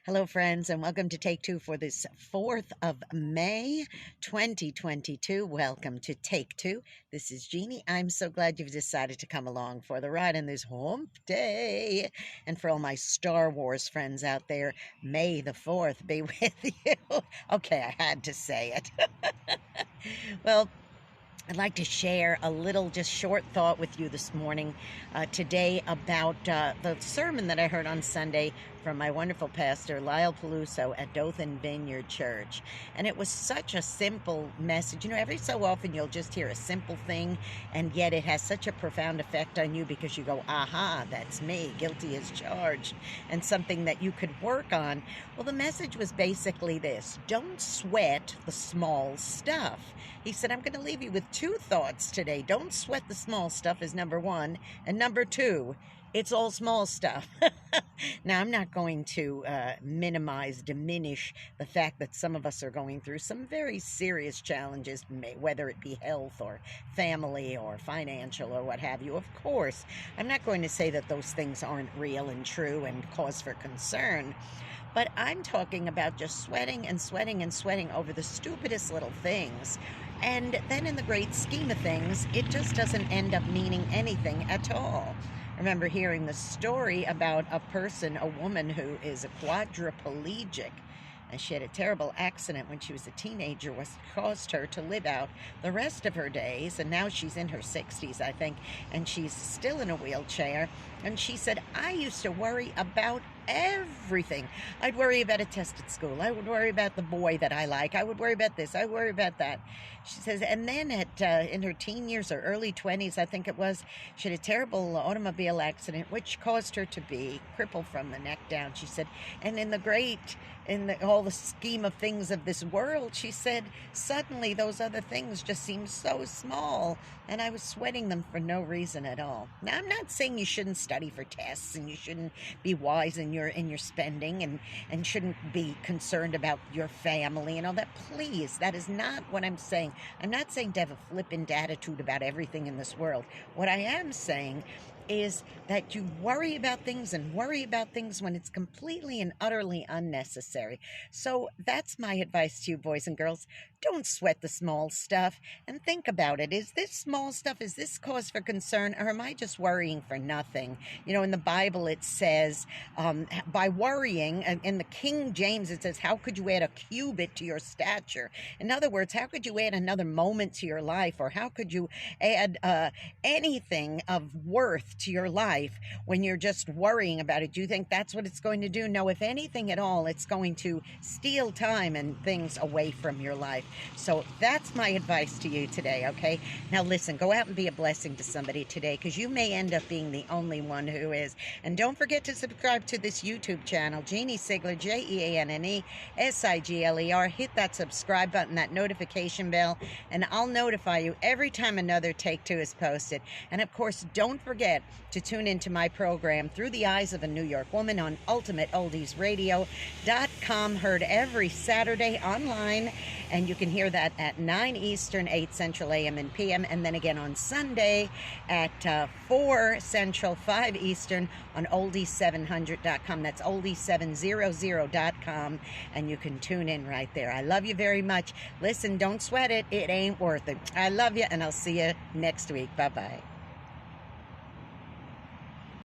Hello, friends, and welcome to Take Two for this 4th of May, 2022. Welcome to Take Two. This is Jeannie. I'm so glad you've decided to come along for the ride on this hump day. And for all my Star Wars friends out there, May the 4th be with you. Okay, I had to say it. Well, I'd like to share a little just short thought with you this morning today about the sermon that I heard on Sunday from my wonderful pastor, Lyle Peluso at Dothan Vineyard Church. And it was such a simple message. You know, every so often you'll just hear a simple thing, and yet it has such a profound effect on you because you go, aha, that's me, guilty as charged, and something that you could work on. Well, the message was basically this: don't sweat the small stuff. He said, I'm going to leave you with two thoughts today. Don't sweat the small stuff is number one. And number two, it's all small stuff. Now, I'm not going to diminish the fact that some of us are going through some very serious challenges, whether it be health or family or financial or what have you. Of course, I'm not going to say that those things aren't real and true and cause for concern. But I'm talking about just sweating and sweating and sweating over the stupidest little things. And then in the great scheme of things, it just doesn't end up meaning anything at all. I remember hearing the story about a woman who is a quadriplegic. And she had a terrible accident when she was a teenager, which caused her to live out the rest of her days. And now she's in her 60s, I think, and she's still in a wheelchair. And she said, I used to worry about everything. I'd worry about a test at school. I would worry about the boy that I like. I would worry about this. I worry about that. She says, and then in her teen years or early 20s, I think it was, she had a terrible automobile accident, which caused her to be crippled from the neck down. She said, and all the scheme of things of this world, she said, suddenly those other things just seemed so small, and I was sweating them for no reason at all. Now, I'm not saying you shouldn't study for tests, and you shouldn't be wise in your spending, and shouldn't be concerned about your family and all that. Please, that is not what I'm saying. I'm not saying to have a flippant attitude about everything in this world. What I am saying is that you worry about things when it's completely and utterly unnecessary. So that's my advice to you, boys and girls. Don't sweat the small stuff and think about it. Is this small stuff, is this cause for concern, or am I just worrying for nothing? You know, in the Bible it says, by worrying, in the King James it says, how could you add a cubit to your stature? In other words, how could you add another moment to your life, or how could you add anything of worth to your life when you're just worrying about it? Do you think that's what it's going to do? No, if anything at all, it's going to steal time and things away from your life. So that's my advice to you today, okay? Now listen, go out and be a blessing to somebody today, because you may end up being the only one who is. And don't forget to subscribe to this YouTube channel, Jeanne Sigler, Jeanne Sigler. Hit that subscribe button, that notification bell, and I'll notify you every time another Take Two is posted. And of course, don't forget to tune into my program, Through the Eyes of a New York Woman, on ultimateoldiesradio.com, heard every Saturday online, and you can hear that at 9 Eastern, 8 Central AM and PM, and then again on Sunday at 4 Central, 5 Eastern on oldies700.com. That's oldies700.com, and you can tune in right there. I love you very much. Listen, don't sweat it. It ain't worth it. I love you, and I'll see you next week. Bye-bye.